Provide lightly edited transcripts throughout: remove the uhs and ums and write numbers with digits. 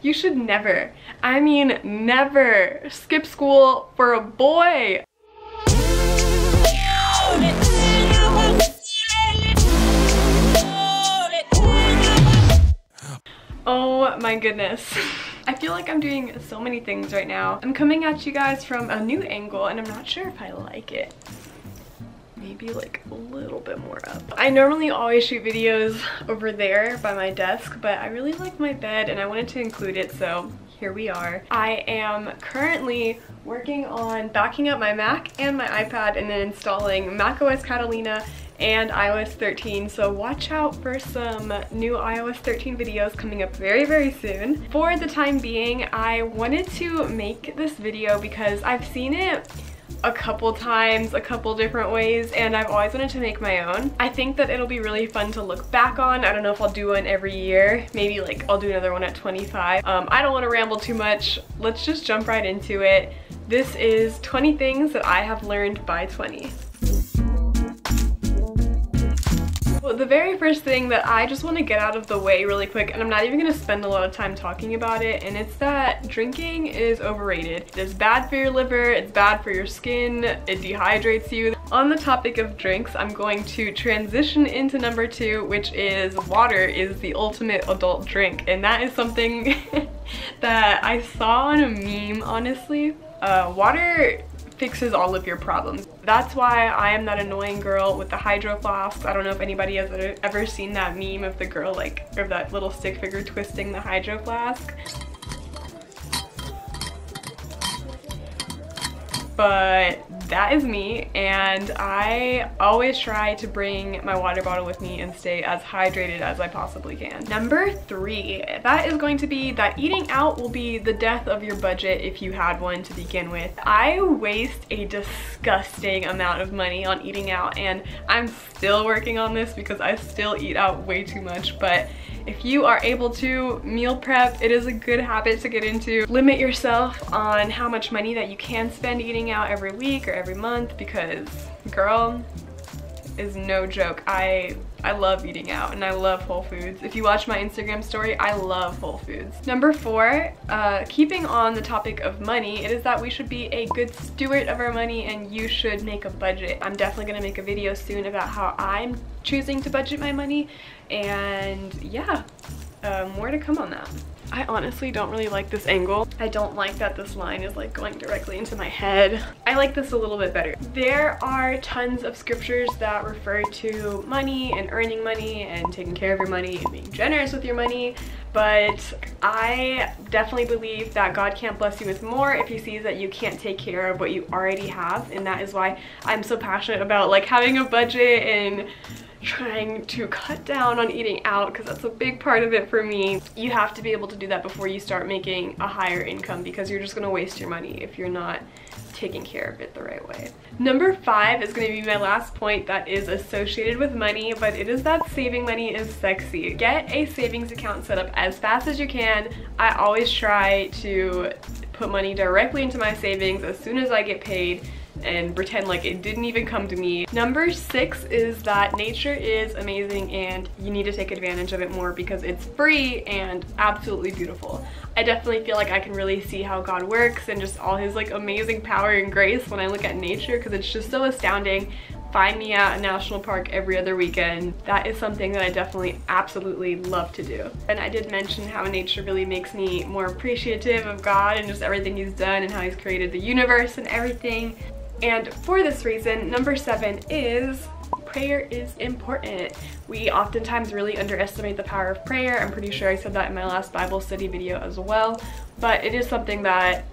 You should never, I mean never, skip school for a boy. Oh my goodness. I feel like I'm doing so many things right now. I'm coming at you guys from a new angle and I'm not sure if I like it. Maybe like a little bit more up. I normally always shoot videos over there by my desk, but I really like my bed and I wanted to include it, so here we are. I am currently working on backing up my Mac and my iPad and then installing macOS Catalina and iOS 13, so watch out for some new iOS 13 videos coming up very, very soon. For the time being, I wanted to make this video because I've seen it a couple times, a couple different ways, and I've always wanted to make my own. I think that it'll be really fun to look back on. I don't know if I'll do one every year. Maybe like I'll do another one at 25. I don't want to ramble too much. Let's just jump right into it. This is 20 things that I have learned by 20. Well, the very first thing that I just want to get out of the way really quick, and I'm not even going to spend a lot of time talking about it, and it's that drinking is overrated. It's bad for your liver, it's bad for your skin, it dehydrates you. On the topic of drinks, I'm going to transition into number 2, which is water is the ultimate adult drink, and that is something that I saw on a meme, honestly. Water fixes all of your problems. That's why I am that annoying girl with the hydro flasks. I don't know if anybody has ever seen that meme of the girl like, or that little stick figure twisting the hydro flask. But that is me, and I always try to bring my water bottle with me and stay as hydrated as I possibly can. Number 3, that is going to be that eating out will be the death of your budget if you had one to begin with. I waste a disgusting amount of money on eating out, and I'm still working on this because I still eat out way too much, but if you are able to meal prep, it is a good habit to get into. Limit yourself on how much money that you can spend eating out every week or every month, because girl, is no joke. I love eating out and I love Whole Foods. If you watch my Instagram story, I love Whole Foods. Number 4, keeping on the topic of money, it is that we should be a good steward of our money and you should make a budget. I'm definitely gonna make a video soon about how I'm choosing to budget my money, and yeah, more to come on that. I honestly don't really like this angle. I don't like that this line is like going directly into my head. I like this a little bit better. There are tons of scriptures that refer to money and earning money and taking care of your money and being generous with your money, but I definitely believe that God can't bless you with more if he sees that you can't take care of what you already have, and that is why I'm so passionate about like having a budget and trying to cut down on eating out, because that's a big part of it for me. You have to be able to do that before you start making a higher income, because you're just gonna waste your money if you're not taking care of it the right way. Number 5 is going to be my last point that is associated with money, but it is that saving money is sexy. Get a savings account set up as fast as you can. I always try to put money directly into my savings as soon as I get paid and pretend like it didn't even come to me. Number 6 is that nature is amazing and you need to take advantage of it more because it's free and absolutely beautiful. I definitely feel like I can really see how God works and just all his like amazing power and grace when I look at nature, because it's just so astounding. Find me at a national park every other weekend. That is something that I definitely absolutely love to do. And I did mention how nature really makes me more appreciative of God and just everything he's done and how he's created the universe and everything. And for this reason, number 7 is prayer is important. We oftentimes really underestimate the power of prayer. I'm pretty sure I said that in my last Bible study video as well, but it is something that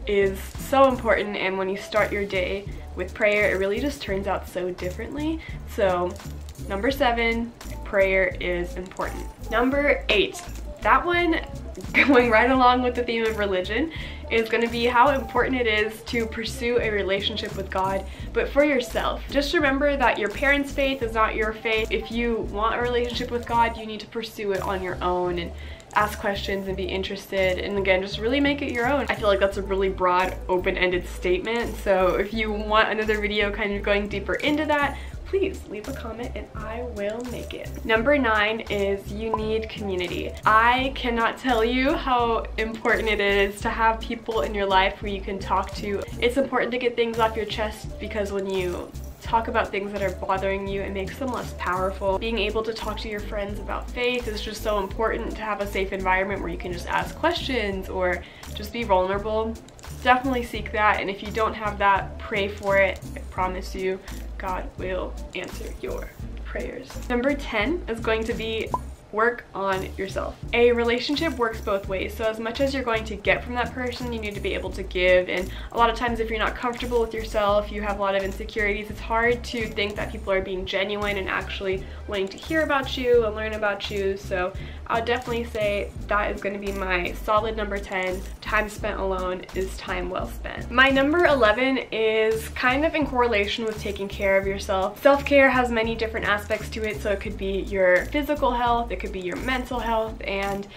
is so important, and when you start your day with prayer, it really just turns out so differently. So number 7, prayer is important. Number 8, that one going right along with the theme of religion, is going to be how important it is to pursue a relationship with God, but for yourself. Just remember that your parents' faith is not your faith. If you want a relationship with God, you need to pursue it on your own and ask questions and be interested, and again, just really make it your own. I feel like that's a really broad, open-ended statement, so if you want another video kind of going deeper into that, please please leave a comment and I will make it. Number 9 is you need community. I cannot tell you how important it is to have people in your life where you can talk to. It's important to get things off your chest because when you talk about things that are bothering you, it makes them less powerful. Being able to talk to your friends about faith is just so important, to have a safe environment where you can just ask questions or just be vulnerable. Definitely seek that, and if you don't have that, pray for it. I promise you, God will answer your prayers. Number 10 is going to be work on yourself. A relationship works both ways, so as much as you're going to get from that person, you need to be able to give, and a lot of times if you're not comfortable with yourself, you have a lot of insecurities, it's hard to think that people are being genuine and actually wanting to hear about you and learn about you. So I would definitely say that is going to be my solid number 10. Time spent alone is time well spent. My number 11 is kind of in correlation with taking care of yourself. Self-care has many different aspects to it, so it could be your physical health, it could be your mental health, and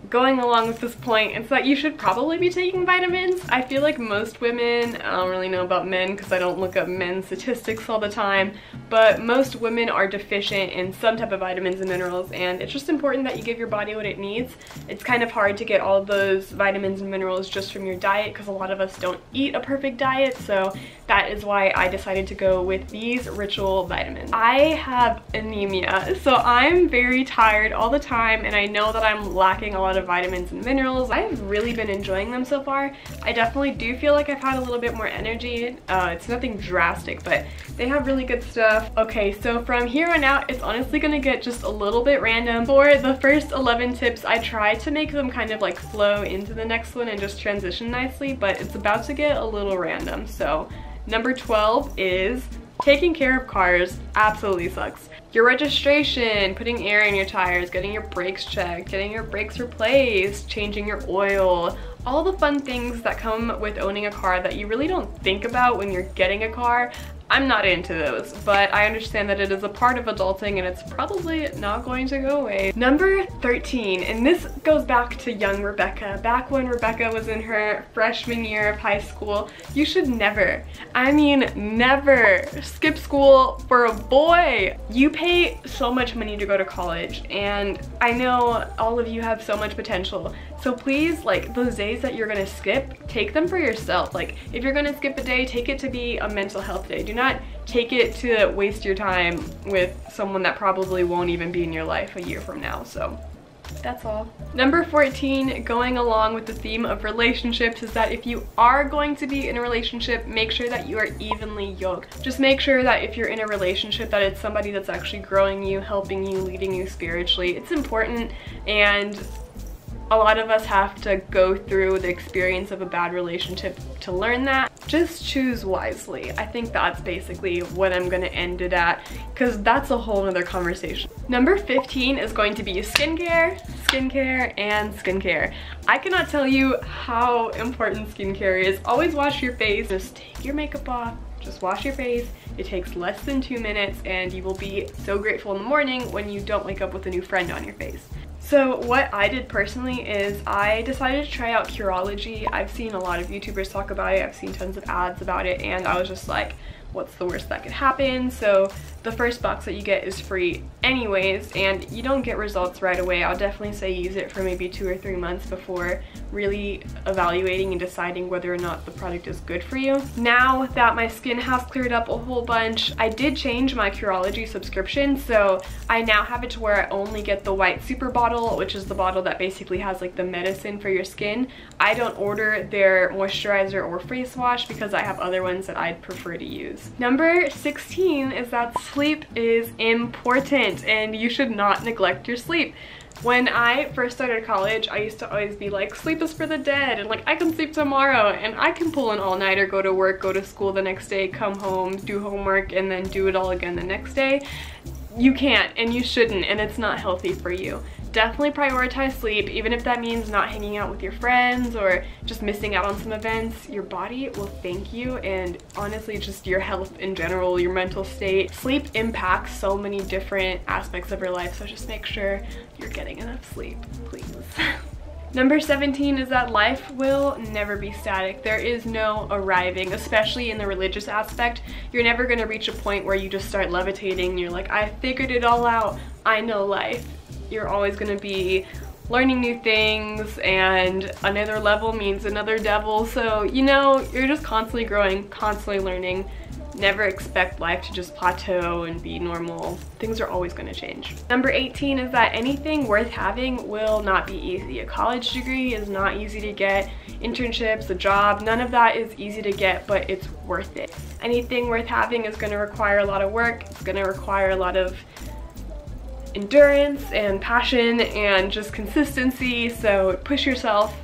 going along with this point, it's that you should probably be taking vitamins. I feel like most women, I don't really know about men because I don't look up men's statistics all the time, but most women are deficient in some type of vitamins and minerals, and it's just important that you give your body what it needs. It's kind of hard to get all of those vitamins and minerals just from your diet because a lot of us don't eat a perfect diet, so that is why I decided to go with these ritual vitamins. I have anemia, so I'm very tired all the time, and I know that I'm lacking a lot of vitamins and minerals. I've really been enjoying them so far. I definitely do feel like I've had a little bit more energy. It's nothing drastic, but they have really good stuff. Okay, so from here on out, it's honestly gonna get just a little bit random. For the first 11 tips, I tried to make them kind of like flow into the next one and just transition nicely, but it's about to get a little random. So number 12 is taking care of cars absolutely sucks. Your registration, putting air in your tires, getting your brakes checked, getting your brakes replaced, changing your oil, all the fun things that come with owning a car that you really don't think about when you're getting a car. I'm not into those, but I understand that it is a part of adulting and it's probably not going to go away. Number 13, and this goes back to young Rebecca. Back when Rebecca was in her freshman year of high school, you should never, I mean never, skip school for a boy. You pay so much money to go to college, and I know all of you have so much potential. So please, like, those days that you're gonna skip, take them for yourself. Like, if you're gonna skip a day, take it to be a mental health day. Do not take it to waste your time with someone that probably won't even be in your life a year from now. So that's all. Number 14, going along with the theme of relationships, is that if you are going to be in a relationship, make sure that you are evenly yoked. Just make sure that if you're in a relationship that it's somebody that's actually growing you, helping you, leading you spiritually. It's important, and a lot of us have to go through the experience of a bad relationship to learn that. Just choose wisely. I think that's basically what I'm gonna end it at, because that's a whole nother conversation. Number 15 is going to be skincare, skincare, and skincare. I cannot tell you how important skincare is. Always wash your face. Just take your makeup off. Just wash your face. It takes less than 2 minutes, and you will be so grateful in the morning when you don't wake up with a new friend on your face. So what I did personally is I decided to try out Curology. I've seen a lot of YouTubers talk about it. I've seen tons of ads about it, and I was just like, what's the worst that could happen? So the first box that you get is free anyways, and you don't get results right away. I'll definitely say use it for maybe 2 or 3 months before really evaluating and deciding whether or not the product is good for you. Now that my skin has cleared up a whole bunch, I did change my Curology subscription, so I now have it to where I only get the white super bottle, which is the bottle that basically has like the medicine for your skin. I don't order their moisturizer or face wash because I have other ones that I'd prefer to use. Number 16 is that sleep is important, and you should not neglect your sleep. When I first started college, I used to always be like, sleep is for the dead, and like, I can sleep tomorrow, and I can pull an all-nighter, go to work, go to school the next day, come home, do homework, and then do it all again the next day. You can't, and you shouldn't, and it's not healthy for you. Definitely prioritize sleep, even if that means not hanging out with your friends or just missing out on some events. Your body will thank you, and honestly just your health in general, your mental state. Sleep impacts so many different aspects of your life, so just make sure you're getting enough sleep, please. Number 17 is that life will never be static. There is no arriving, especially in the religious aspect. You're never going to reach a point where you just start levitating and you're like, I figured it all out, I know life. You're always going to be learning new things, and another level means another devil. So, you know, you're just constantly growing, constantly learning. Never expect life to just plateau and be normal. Things are always going to change. Number 18 is that anything worth having will not be easy. A college degree is not easy to get. Internships, a job, none of that is easy to get, but it's worth it. Anything worth having is going to require a lot of work. It's going to require a lot of endurance and passion and just consistency. So push yourself.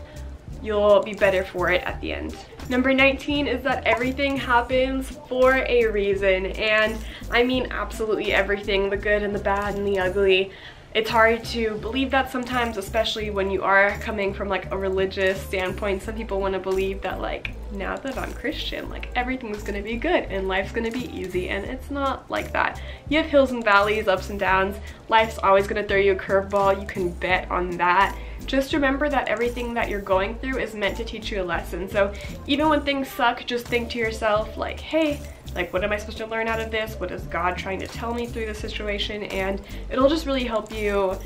You'll be better for it at the end. Number 19 is that everything happens for a reason, and I mean absolutely everything, the good and the bad and the ugly. It's hard to believe that sometimes, especially when you are coming from like a religious standpoint. Some people want to believe that like, now that I'm Christian, like everything's gonna be good and life's gonna be easy, and it's not like that. You have hills and valleys, ups and downs. Life's always gonna throw you a curveball. You can bet on that. Just remember that everything that you're going through is meant to teach you a lesson. So even when things suck, just think to yourself like, hey, like what am I supposed to learn out of this? What is God trying to tell me through this situation? And it'll just really help you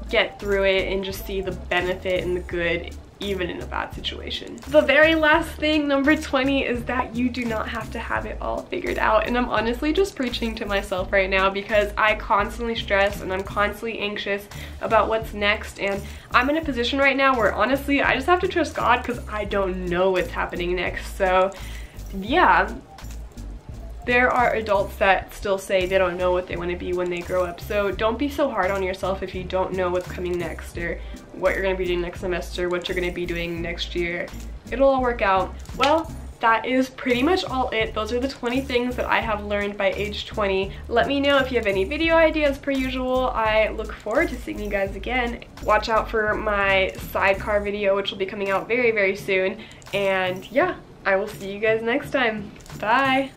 get through it and just see the benefit and the good even in a bad situation. The very last thing, number 20, is that you do not have to have it all figured out. And I'm honestly just preaching to myself right now because I constantly stress and I'm constantly anxious about what's next, and I'm in a position right now where honestly I just have to trust God because I don't know what's happening next. So yeah, there are adults that still say they don't know what they want to be when they grow up. So don't be so hard on yourself if you don't know what's coming next or what you're going to be doing next semester, what you're going to be doing next year. It'll all work out. Well, that is pretty much all it. Those are the 20 things that I have learned by age 20. Let me know if you have any video ideas per usual. I look forward to seeing you guys again. Watch out for my sidecar video, which will be coming out very, very soon. And yeah, I will see you guys next time. Bye!